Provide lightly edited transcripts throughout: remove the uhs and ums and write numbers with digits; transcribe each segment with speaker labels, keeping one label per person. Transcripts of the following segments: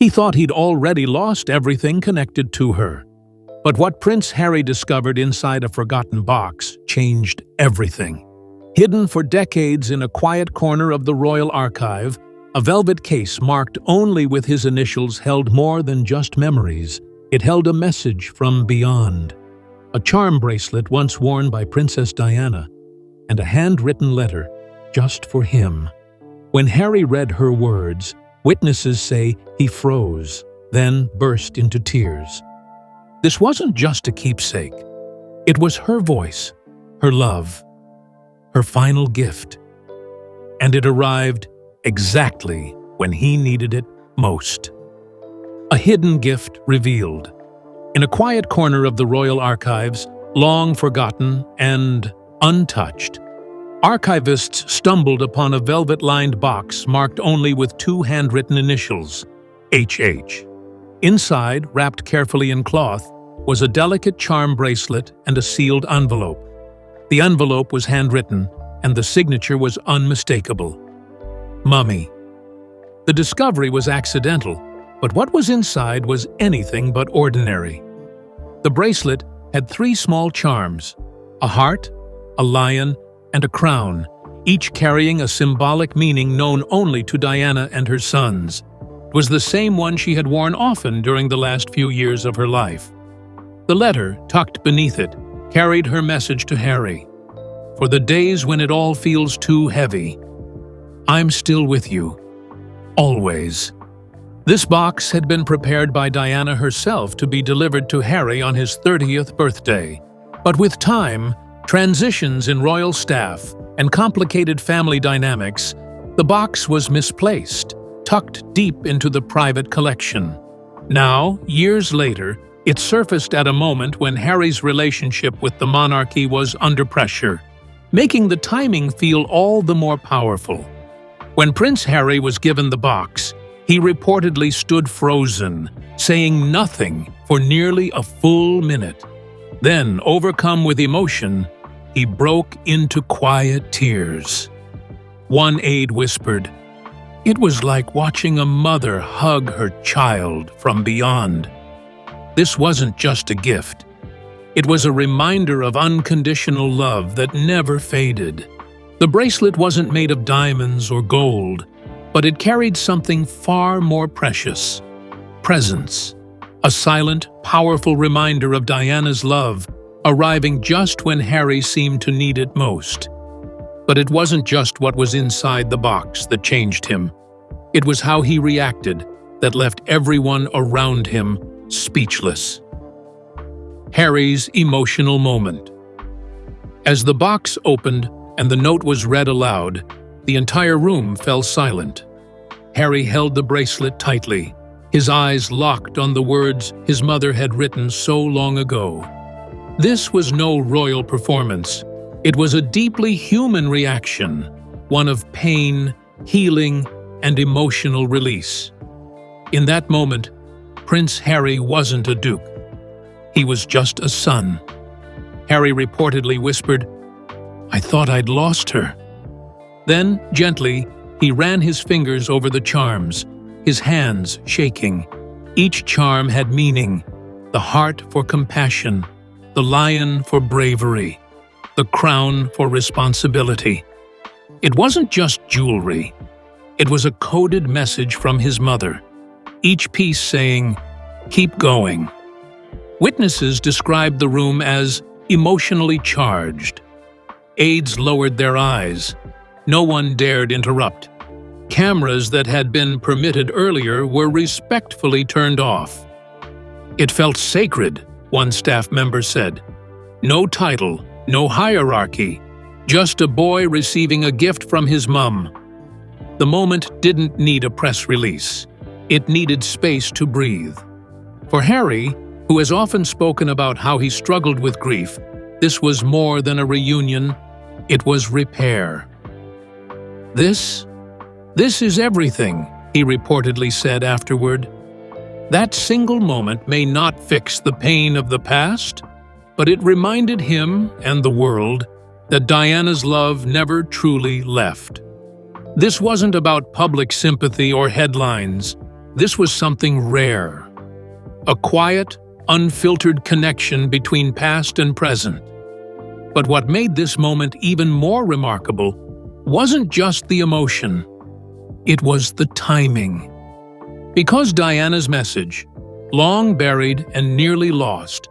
Speaker 1: He thought he'd already lost everything connected to her. But what Prince Harry discovered inside a forgotten box changed everything. Hidden for decades in a quiet corner of the Royal Archive, a velvet case marked only with his initials held more than just memories. It held a message from beyond. A charm bracelet once worn by Princess Diana, and a handwritten letter just for him. When Harry read her words, witnesses say he froze, then burst into tears. This wasn't just a keepsake. It was her voice, her love, her final gift. And it arrived exactly when he needed it most. A hidden gift revealed. In a quiet corner of the Royal Archives, long forgotten and untouched, archivists stumbled upon a velvet-lined box marked only with two handwritten initials, HH. Inside, wrapped carefully in cloth, was a delicate charm bracelet and a sealed envelope. The envelope was handwritten, and the signature was unmistakable. Mummy. The discovery was accidental, but what was inside was anything but ordinary. The bracelet had three small charms: a heart, a lion, and a crown, each carrying a symbolic meaning known only to Diana and her sons. It was the same one she had worn often during the last few years of her life. The letter, tucked beneath it, carried her message to Harry. For the days when it all feels too heavy, I'm still with you. Always. This box had been prepared by Diana herself to be delivered to Harry on his 30th birthday. But with time, transitions in royal staff, and complicated family dynamics, the box was misplaced, tucked deep into the private collection. Now, years later, it surfaced at a moment when Harry's relationship with the monarchy was under pressure, making the timing feel all the more powerful. When Prince Harry was given the box, he reportedly stood frozen, saying nothing for nearly a full minute. Then, overcome with emotion, he broke into quiet tears. One aide whispered, "It was like watching a mother hug her child from beyond." This wasn't just a gift. It was a reminder of unconditional love that never faded. The bracelet wasn't made of diamonds or gold, but it carried something far more precious: presence. A silent, powerful reminder of Diana's love, arriving just when Harry seemed to need it most. But it wasn't just what was inside the box that changed him. It was how he reacted that left everyone around him speechless. Harry's emotional moment. As the box opened and the note was read aloud, the entire room fell silent. Harry held the bracelet tightly, his eyes locked on the words his mother had written so long ago. This was no royal performance. It was a deeply human reaction, one of pain, healing, and emotional release. In that moment, Prince Harry wasn't a duke. He was just a son. Harry reportedly whispered, "I thought I'd lost her." Then, gently, he ran his fingers over the charms, his hands shaking. Each charm had meaning: the heart for compassion, the lion for bravery, the crown for responsibility. It wasn't just jewelry. It was a coded message from his mother, each piece saying, "Keep going." Witnesses described the room as emotionally charged. Aides lowered their eyes. No one dared interrupt. Cameras that had been permitted earlier were respectfully turned off. "It felt sacred," one staff member said. "No title, no hierarchy, just a boy receiving a gift from his mum." The moment didn't need a press release. It needed space to breathe. For Harry, who has often spoken about how he struggled with grief, this was more than a reunion, it was repair. This is everything," he reportedly said afterward. That single moment may not fix the pain of the past, but it reminded him and the world that Diana's love never truly left. This wasn't about public sympathy or headlines. This was something rare. A quiet, unfiltered connection between past and present. But what made this moment even more remarkable wasn't just the emotion. It was the timing. Because Diana's message, long buried and nearly lost,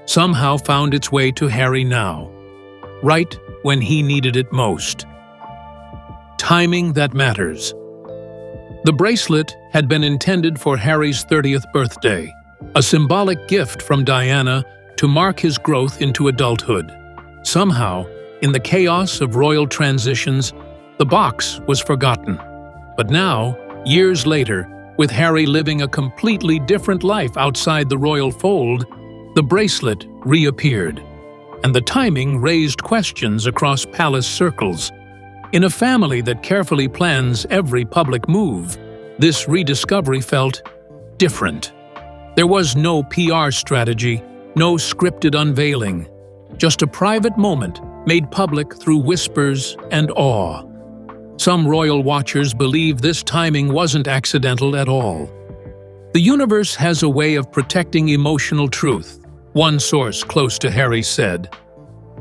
Speaker 1: somehow found its way to Harry now, right when he needed it most. Timing that matters. The bracelet had been intended for Harry's 30th birthday, a symbolic gift from Diana to mark his growth into adulthood. Somehow, in the chaos of royal transitions, the box was forgotten. But now, years later, with Harry living a completely different life outside the royal fold, the bracelet reappeared, and the timing raised questions across palace circles. In a family that carefully plans every public move, this rediscovery felt different. There was no PR strategy, no scripted unveiling, just a private moment made public through whispers and awe. Some royal watchers believe this timing wasn't accidental at all. The universe has a way of protecting emotional truth, one source close to Harry said.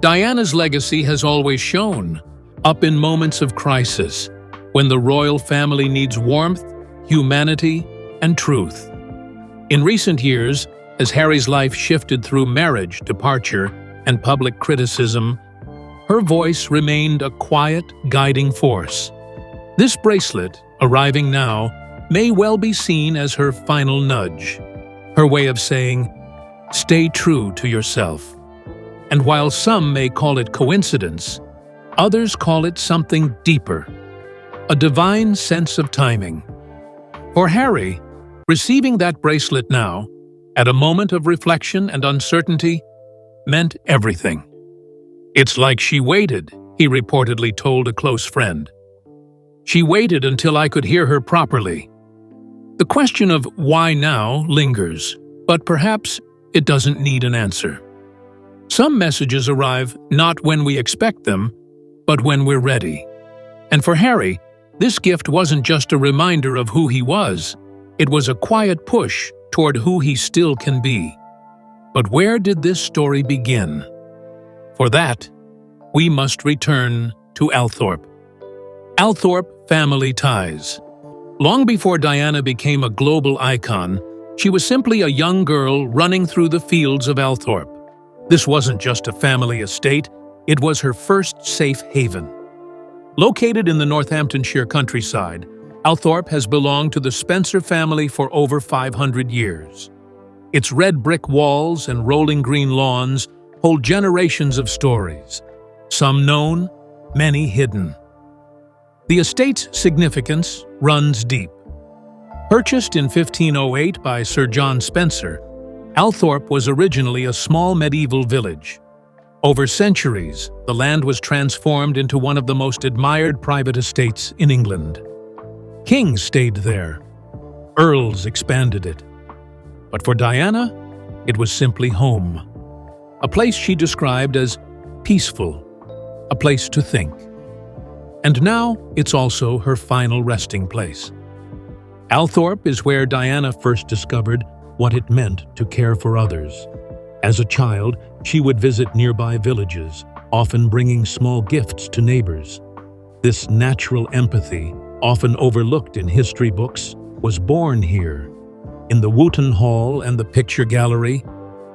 Speaker 1: Diana's legacy has always shone, up in moments of crisis, when the royal family needs warmth, humanity, and truth. In recent years, as Harry's life shifted through marriage, departure, and public criticism, her voice remained a quiet, guiding force. This bracelet, arriving now, may well be seen as her final nudge, her way of saying, "Stay true to yourself." And while some may call it coincidence, others call it something deeper, a divine sense of timing. For Harry, receiving that bracelet now, at a moment of reflection and uncertainty, meant everything. "It's like she waited," he reportedly told a close friend. "She waited until I could hear her properly." The question of why now lingers, but perhaps it doesn't need an answer. Some messages arrive not when we expect them, but when we're ready. And for Harry, this gift wasn't just a reminder of who he was, it was a quiet push toward who he still can be. But where did this story begin? For that, we must return to Althorp. Althorp family ties. Long before Diana became a global icon, she was simply a young girl running through the fields of Althorp. This wasn't just a family estate, it was her first safe haven. Located in the Northamptonshire countryside, Althorp has belonged to the Spencer family for over 500 years. Its red brick walls and rolling green lawns hold generations of stories, some known, many hidden. The estate's significance runs deep. Purchased in 1508 by Sir John Spencer, Althorp was originally a small medieval village. Over centuries, the land was transformed into one of the most admired private estates in England. Kings stayed there. Earls expanded it. But for Diana, it was simply home. A place she described as peaceful, a place to think. And now it's also her final resting place. Althorp is where Diana first discovered what it meant to care for others. As a child, she would visit nearby villages, often bringing small gifts to neighbors. This natural empathy, often overlooked in history books, was born here. In the Wooton Hall and the Picture Gallery,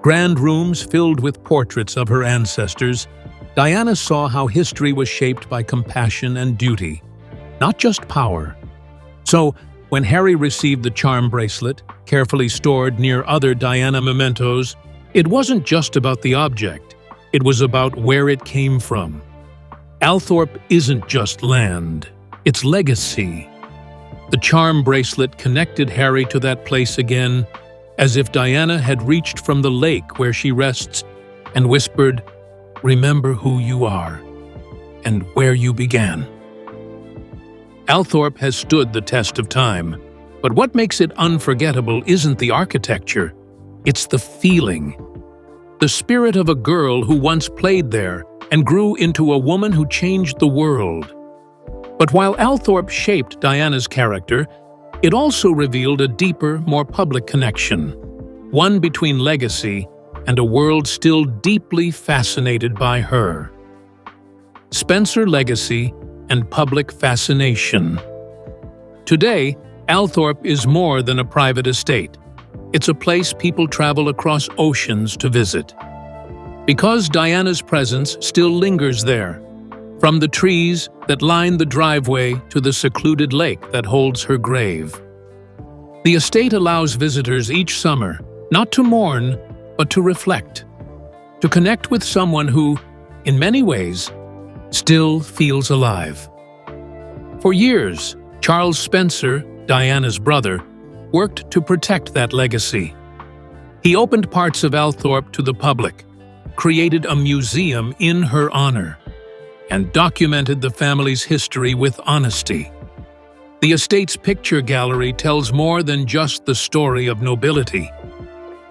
Speaker 1: grand rooms filled with portraits of her ancestors, Diana saw how history was shaped by compassion and duty, not just power. So, when Harry received the charm bracelet, carefully stored near other Diana mementos, it wasn't just about the object, it was about where it came from. Althorp isn't just land, it's legacy. The charm bracelet connected Harry to that place again, as if Diana had reached from the lake where she rests and whispered, "Remember who you are and where you began." Althorp has stood the test of time, but what makes it unforgettable isn't the architecture, it's the feeling. The spirit of a girl who once played there and grew into a woman who changed the world. But while Althorp shaped Diana's character, It also revealed a deeper, more public connection, one between legacy and a world still deeply fascinated by her. Spencer legacy and public fascination. Today, Althorp is more than a private estate. It's a place people travel across oceans to visit. Because Diana's presence still lingers there, from the trees that line the driveway to the secluded lake that holds her grave. The estate allows visitors each summer not to mourn, but to reflect, to connect with someone who, in many ways, still feels alive. For years, Charles Spencer, Diana's brother, worked to protect that legacy. He opened parts of Althorp to the public, created a museum in her honor, and documented the family's history with honesty. The estate's picture gallery tells more than just the story of nobility.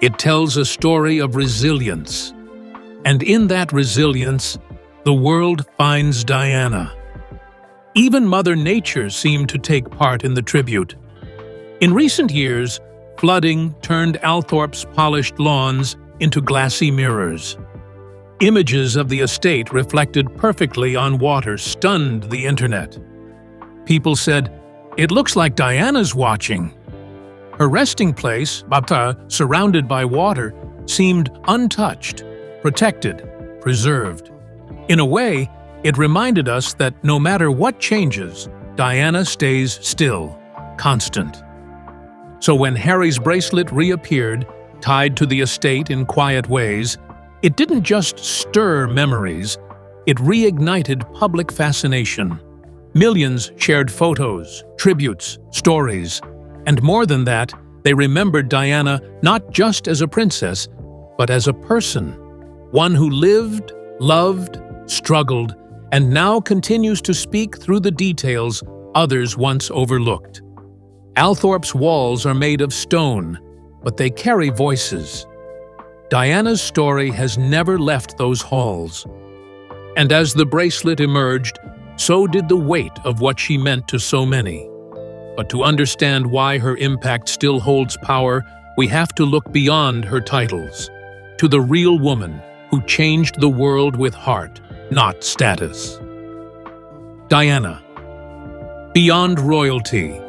Speaker 1: It tells a story of resilience. And in that resilience, the world finds Diana. Even Mother Nature seemed to take part in the tribute. In recent years, flooding turned Althorp's polished lawns into glassy mirrors. Images of the estate reflected perfectly on water stunned the internet. People said, "It looks like Diana's watching." Her resting place, Bata, surrounded by water, seemed untouched, protected, preserved. In a way, it reminded us that no matter what changes, Diana stays still, constant. So when Harry's bracelet reappeared, tied to the estate in quiet ways, it didn't just stir memories, it reignited public fascination. Millions shared photos, tributes, stories, and more than that, they remembered Diana not just as a princess, but as a person, one who lived, loved, struggled, and now continues to speak through the details others once overlooked. Althorp's walls are made of stone, but they carry voices. Diana's story has never left those halls. And as the bracelet emerged, so did the weight of what she meant to so many. But to understand why her impact still holds power, we have to look beyond her titles, to the real woman who changed the world with heart, not status. Diana. Beyond royalty.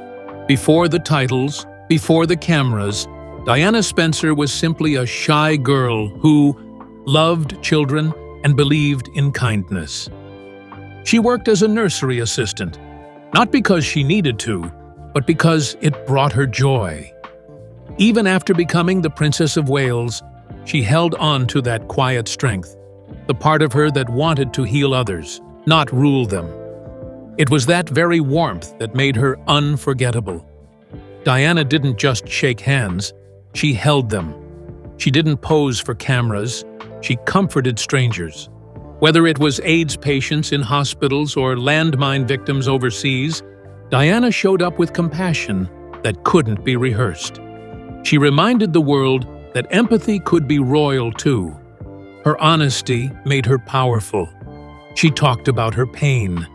Speaker 1: Before the titles, before the cameras, Diana Spencer was simply a shy girl who loved children and believed in kindness. She worked as a nursery assistant, not because she needed to, but because it brought her joy. Even after becoming the Princess of Wales, she held on to that quiet strength, the part of her that wanted to heal others, not rule them. It was that very warmth that made her unforgettable. Diana didn't just shake hands, she held them. She didn't pose for cameras, she comforted strangers. Whether it was AIDS patients in hospitals or landmine victims overseas, Diana showed up with compassion that couldn't be rehearsed. She reminded the world that empathy could be royal too. Her honesty made her powerful. She talked about her pain.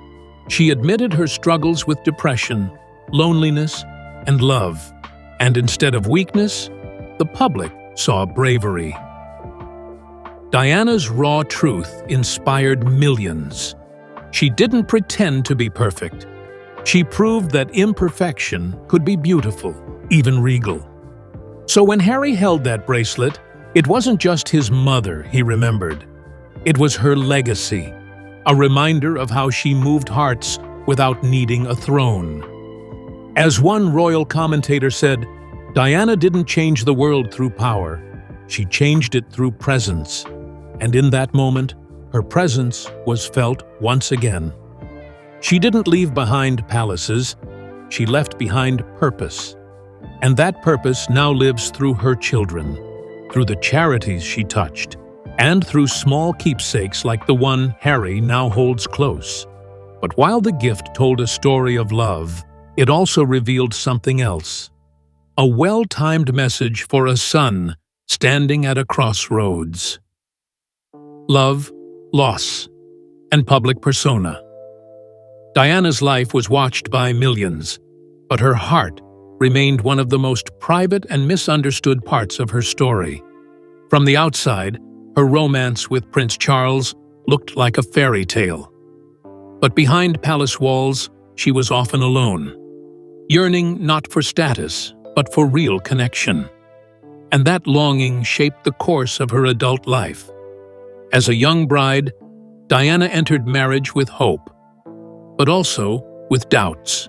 Speaker 1: She admitted her struggles with depression, loneliness, and love. And instead of weakness, the public saw bravery. Diana's raw truth inspired millions. She didn't pretend to be perfect. She proved that imperfection could be beautiful, even regal. So when Harry held that bracelet, it wasn't just his mother he remembered. It was her legacy, a reminder of how she moved hearts without needing a throne. As one royal commentator said, Diana didn't change the world through power, she changed it through presence. And in that moment, her presence was felt once again. She didn't leave behind palaces, she left behind purpose. And that purpose now lives through her children, through the charities she touched, and through small keepsakes like the one Harry now holds close. But while the gift told a story of love, it also revealed something else. A well-timed message for a son standing at a crossroads. Love, loss, and public persona. Diana's life was watched by millions, but her heart remained one of the most private and misunderstood parts of her story. From the outside, her romance with Prince Charles looked like a fairy tale. But behind palace walls, she was often alone, yearning not for status, but for real connection. And that longing shaped the course of her adult life. As a young bride, Diana entered marriage with hope, but also with doubts.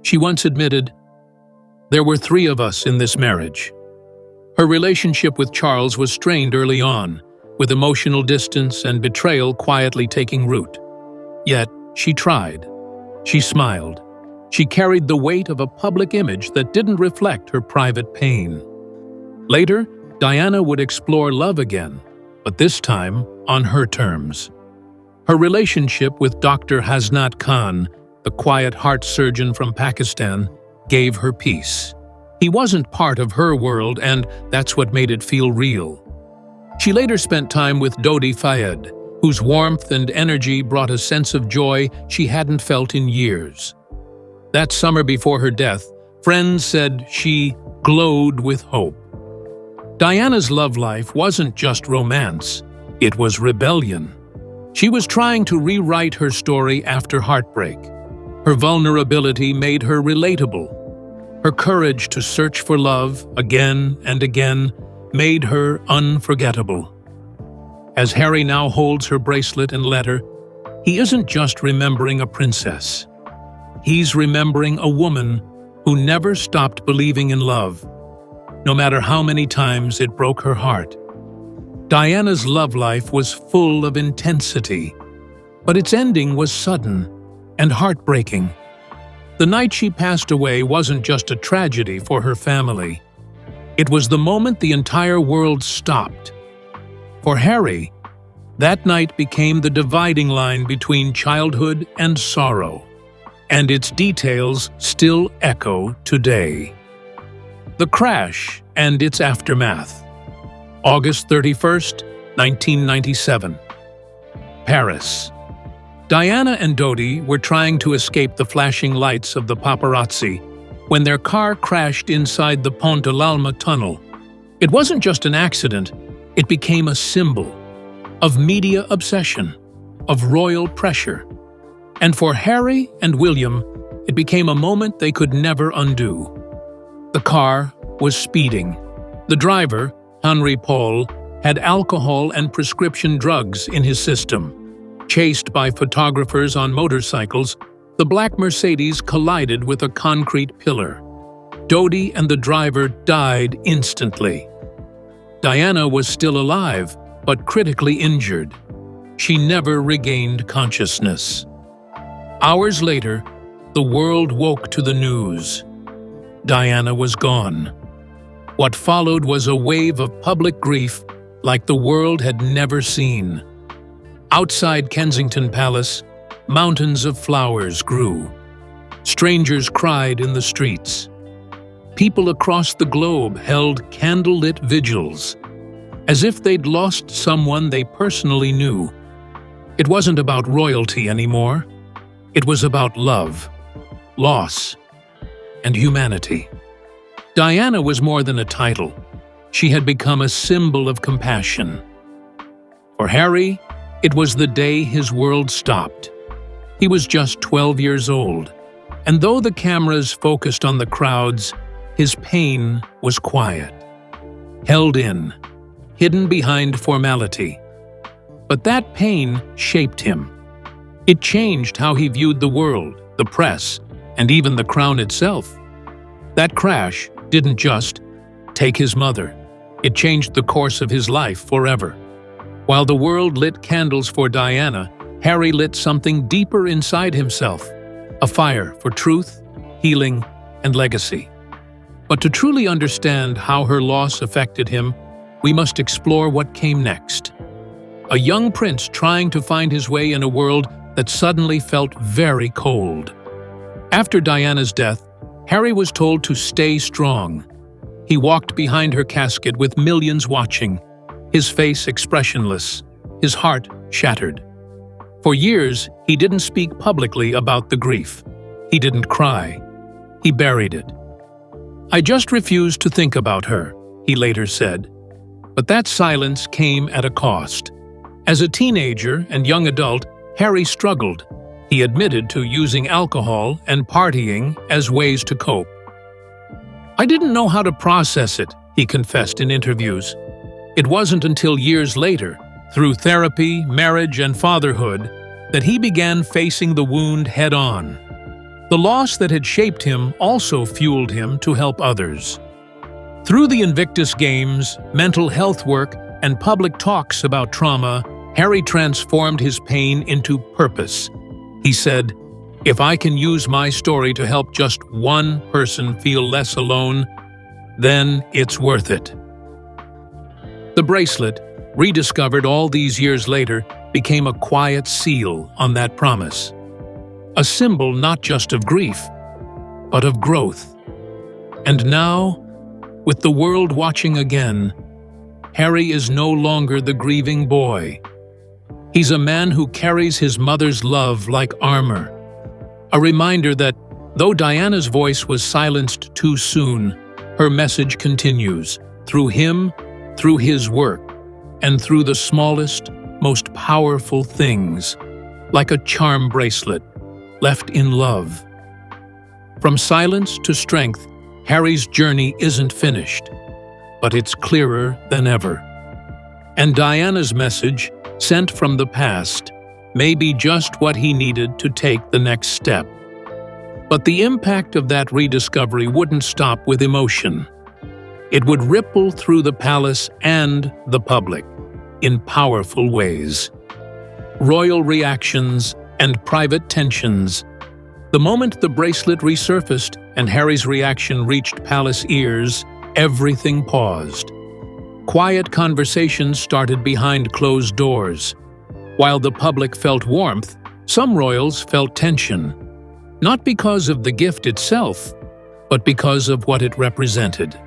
Speaker 1: She once admitted, "There were 3 of us in this marriage." Her relationship with Charles was strained early on, with emotional distance and betrayal quietly taking root. Yet, she tried. She smiled. She carried the weight of a public image that didn't reflect her private pain. Later, Diana would explore love again, but this time on her terms. Her relationship with Dr. Hasnat Khan, the quiet heart surgeon from Pakistan, gave her peace. He wasn't part of her world, and that's what made it feel real. She later spent time with Dodi Fayed, whose warmth and energy brought a sense of joy she hadn't felt in years. That summer before her death, friends said she glowed with hope. Diana's love life wasn't just romance, it was rebellion. She was trying to rewrite her story after heartbreak. Her vulnerability made her relatable. Her courage to search for love again and again made her unforgettable. As Harry now holds her bracelet and letter, he isn't just remembering a princess. He's remembering a woman who never stopped believing in love, no matter how many times it broke her heart. Diana's love life was full of intensity, but its ending was sudden and heartbreaking. The night she passed away wasn't just a tragedy for her family. It was the moment the entire world stopped. For Harry, that night became the dividing line between childhood and sorrow, and its details still echo today. The crash and its aftermath. August 31st, 1997. Paris. Diana and Dodi were trying to escape the flashing lights of the paparazzi when their car crashed inside the Pont de l'Alma tunnel. It wasn't just an accident, it became a symbol of media obsession, of royal pressure. And for Harry and William, it became a moment they could never undo. The car was speeding. The driver, Henri Paul, had alcohol and prescription drugs in his system. Chased by photographers on motorcycles, the black Mercedes collided with a concrete pillar. Dodi and the driver died instantly. Diana was still alive, but critically injured. She never regained consciousness. Hours later, the world woke to the news. Diana was gone. What followed was a wave of public grief like the world had never seen. Outside Kensington Palace, mountains of flowers grew. Strangers cried in the streets. People across the globe held candlelit vigils, as if they'd lost someone they personally knew. It wasn't about royalty anymore. It was about love, loss, and humanity. Diana was more than a title. She had become a symbol of compassion. For Harry, it was the day his world stopped. He was just 12 years old, and though the cameras focused on the crowds, his pain was quiet, held in, hidden behind formality. But that pain shaped him. It changed how he viewed the world, the press, and even the crown itself. That crash didn't just take his mother. It changed the course of his life forever. While the world lit candles for Diana, Harry lit something deeper inside himself, a fire for truth, healing, and legacy. But to truly understand how her loss affected him, we must explore what came next. A young prince trying to find his way in a world that suddenly felt very cold. After Diana's death, Harry was told to stay strong. He walked behind her casket with millions watching, his face expressionless, his heart shattered. For years, he didn't speak publicly about the grief. He didn't cry. He buried it. "I just refused to think about her," he later said. But that silence came at a cost. As a teenager and young adult, Harry struggled. He admitted to using alcohol and partying as ways to cope. "I didn't know how to process it," he confessed in interviews. It wasn't until years later, through therapy, marriage, and fatherhood, that he began facing the wound head-on. The loss that had shaped him also fueled him to help others. Through the Invictus Games, mental health work, and public talks about trauma, Harry transformed his pain into purpose. He said, "If I can use my story to help just one person feel less alone, then it's worth it." The bracelet, rediscovered all these years later, became a quiet seal on that promise. A symbol not just of grief, but of growth. And now, with the world watching again, Harry is no longer the grieving boy. He's a man who carries his mother's love like armor. A reminder that, though Diana's voice was silenced too soon, her message continues, through him, through his work, and through the smallest, most powerful things, like a charm bracelet, left in love. From silence to strength, Harry's journey isn't finished, but it's clearer than ever. And Diana's message, sent from the past, may be just what he needed to take the next step. But the impact of that rediscovery wouldn't stop with emotion. It would ripple through the palace and the public in powerful ways. Royal reactions and private tensions. The moment the bracelet resurfaced and Harry's reaction reached palace ears, everything paused. Quiet conversations started behind closed doors. While the public felt warmth, some royals felt tension. Not because of the gift itself, but because of what it represented.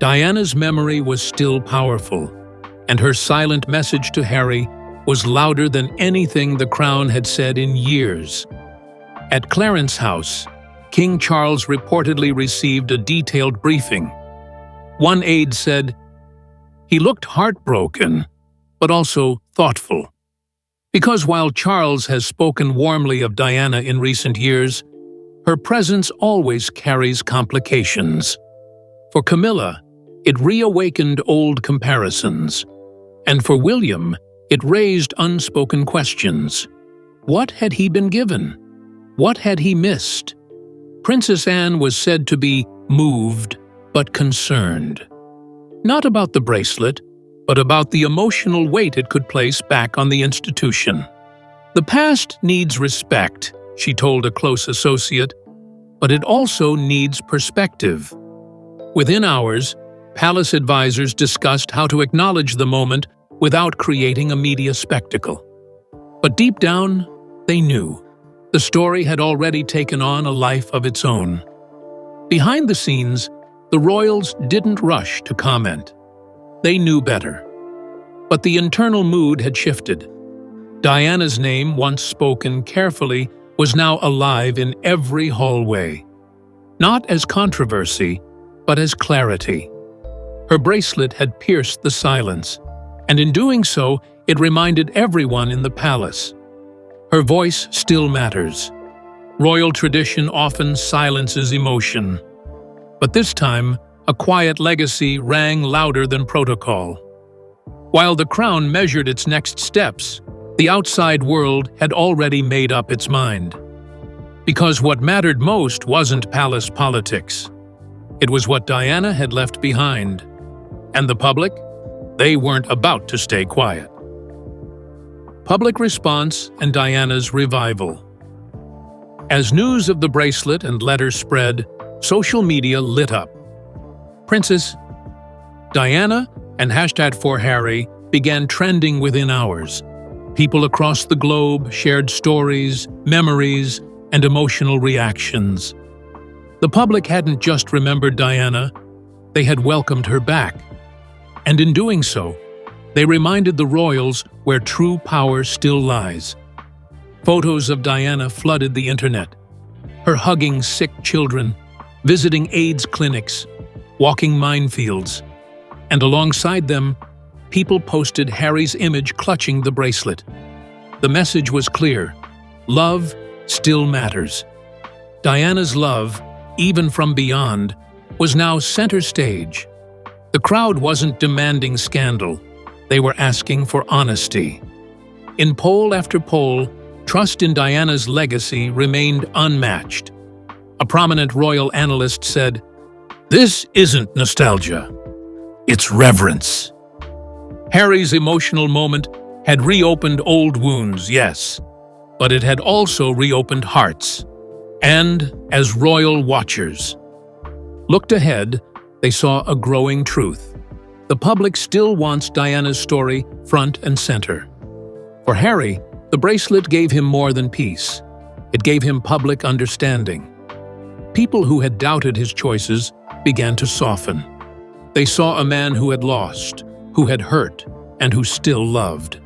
Speaker 1: Diana's memory was still powerful, and her silent message to Harry was louder than anything the crown had said in years. At Clarence House, King Charles reportedly received a detailed briefing. One aide said, "He looked heartbroken, but also thoughtful." Because while Charles has spoken warmly of Diana in recent years, her presence always carries complications. For Camilla, it reawakened old comparisons. And for William, it raised unspoken questions. What had he been given? What had he missed? Princess Anne was said to be moved, but concerned. Not about the bracelet, but about the emotional weight it could place back on the institution. "The past needs respect," she told a close associate, "but it also needs perspective." Within hours, palace advisors discussed how to acknowledge the moment without creating a media spectacle. But deep down, they knew. The story had already taken on a life of its own. Behind the scenes, the royals didn't rush to comment. They knew better. But the internal mood had shifted. Diana's name, once spoken carefully, was now alive in every hallway. Not as controversy, but as clarity. Her bracelet had pierced the silence, and in doing so, it reminded everyone in the palace. Her voice still matters. Royal tradition often silences emotion. But this time, a quiet legacy rang louder than protocol. While the crown measured its next steps, the outside world had already made up its mind. Because what mattered most wasn't palace politics. It was what Diana had left behind. And the public? They weren't about to stay quiet. Public response and Diana's revival. As news of the bracelet and letter spread, social media lit up. Princess Diana and #4Harry began trending within hours. People across the globe shared stories, memories, and emotional reactions. The public hadn't just remembered Diana, they had welcomed her back. And in doing so, they reminded the royals where true power still lies. Photos of Diana flooded the internet. Her hugging sick children, visiting AIDS clinics, walking minefields, and alongside them, people posted Harry's image clutching the bracelet. The message was clear: love still matters. Diana's love, even from beyond, was now center stage. The crowd wasn't demanding scandal. They were asking for honesty. In poll after poll, trust in Diana's legacy remained unmatched. A prominent royal analyst said, "This isn't nostalgia. It's reverence." Harry's emotional moment had reopened old wounds, yes, but it had also reopened hearts. And, as royal watchers, looked ahead, they saw a growing truth. The public still wants Diana's story front and center. For Harry, the bracelet gave him more than peace. It gave him public understanding. People who had doubted his choices began to soften. They saw a man who had lost, who had hurt, and who still loved.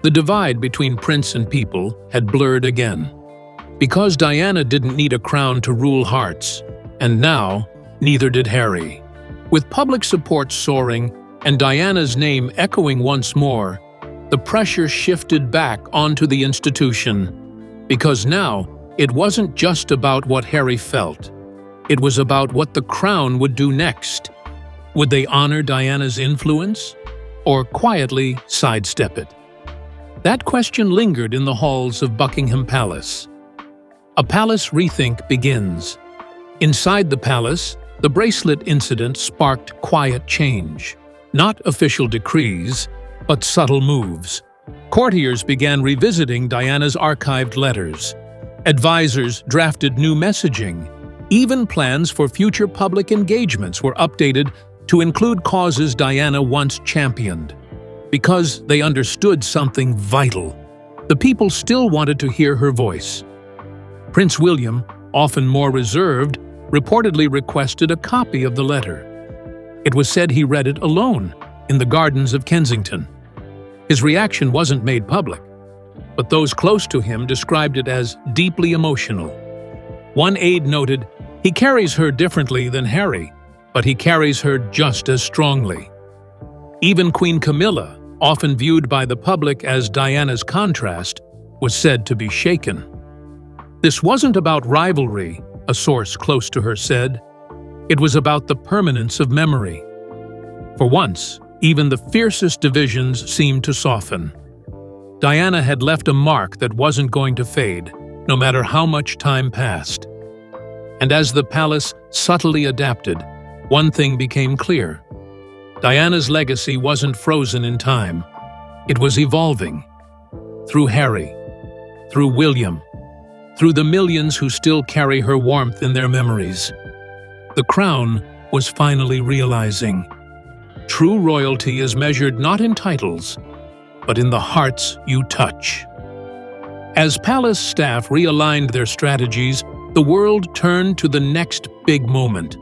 Speaker 1: The divide between prince and people had blurred again. Because Diana didn't need a crown to rule hearts, and now, neither did Harry. With public support soaring and Diana's name echoing once more, the pressure shifted back onto the institution. Because now, it wasn't just about what Harry felt. It was about what the crown would do next. Would they honor Diana's influence, or quietly sidestep it? That question lingered in the halls of Buckingham Palace. A palace rethink begins. Inside the palace, the bracelet incident sparked quiet change. Not official decrees, but subtle moves. Courtiers began revisiting Diana's archived letters. Advisors drafted new messaging. Even plans for future public engagements were updated to include causes Diana once championed. Because they understood something vital. The people still wanted to hear her voice. Prince William, often more reserved, reportedly requested a copy of the letter. It was said he read it alone in the gardens of Kensington. His reaction wasn't made public, but those close to him described it as deeply emotional. One aide noted, "He carries her differently than Harry, but he carries her just as strongly." Even Queen Camilla, often viewed by the public as Diana's contrast, was said to be shaken. This wasn't about rivalry, a source close to her said. It was about the permanence of memory. For once, even the fiercest divisions seemed to soften. Diana had left a mark that wasn't going to fade, no matter how much time passed. And as the palace subtly adapted, one thing became clear. Diana's legacy wasn't frozen in time. It was evolving. Through Harry, through William, through the millions who still carry her warmth in their memories. The crown was finally realizing. True royalty is measured not in titles, but in the hearts you touch. As palace staff realigned their strategies, the world turned to the next big moment.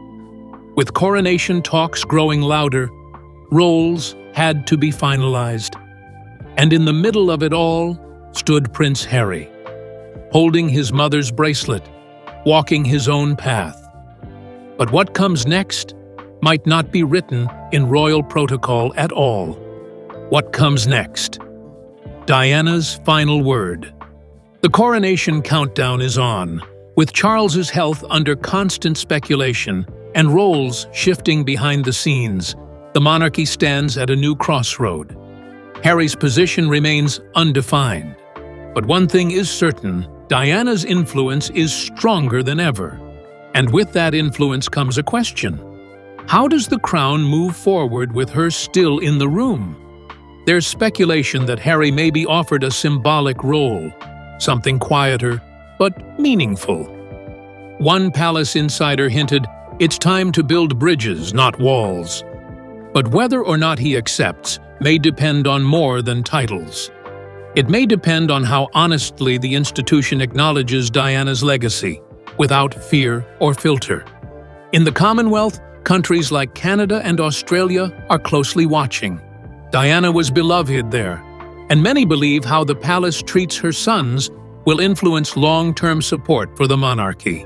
Speaker 1: With coronation talks growing louder, roles had to be finalized. And in the middle of it all stood Prince Harry, holding his mother's bracelet, walking his own path. But what comes next might not be written in royal protocol at all. What comes next? Diana's final word. The coronation countdown is on, with Charles's health under constant speculation and roles shifting behind the scenes. The monarchy stands at a new crossroad. Harry's position remains undefined. But one thing is certain, Diana's influence is stronger than ever. And with that influence comes a question. How does the crown move forward with her still in the room? There's speculation that Harry may be offered a symbolic role, something quieter, but meaningful. One palace insider hinted, it's time to build bridges, not walls. But whether or not he accepts may depend on more than titles. It may depend on how honestly the institution acknowledges Diana's legacy, without fear or filter. In the Commonwealth, countries like Canada and Australia are closely watching. Diana was beloved there, and many believe how the palace treats her sons will influence long-term support for the monarchy.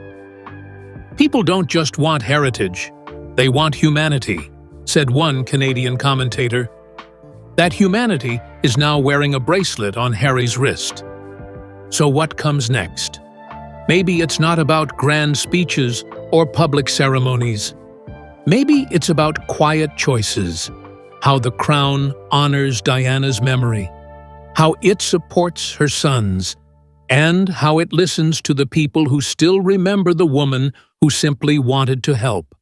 Speaker 1: People don't just want heritage, they want humanity, said one Canadian commentator. That humanity is now wearing a bracelet on Harry's wrist. So what comes next? Maybe it's not about grand speeches or public ceremonies. Maybe it's about quiet choices, how the Crown honors Diana's memory, how it supports her sons, and how it listens to the people who still remember the woman who simply wanted to help.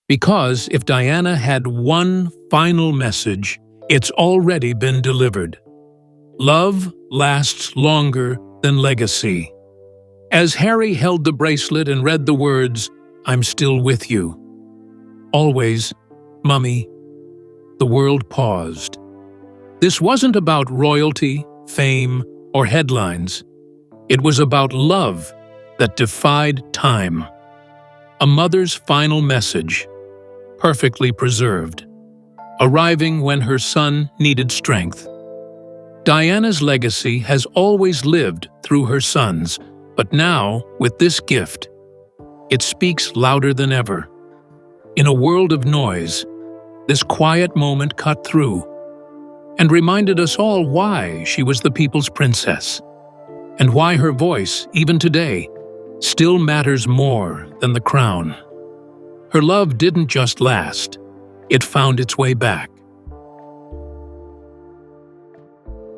Speaker 1: Because if Diana had one final message, it's already been delivered. Love lasts longer than legacy. As Harry held the bracelet and read the words, "I'm still with you. Always, Mummy," the world paused. This wasn't about royalty, fame, or headlines. It was about love that defied time. A mother's final message, perfectly preserved, arriving when her son needed strength. Diana's legacy has always lived through her sons, but now, with this gift, it speaks louder than ever. In a world of noise, this quiet moment cut through and reminded us all why she was the people's princess, and why her voice, even today, still matters more than the crown. Her love didn't just last, it found its way back.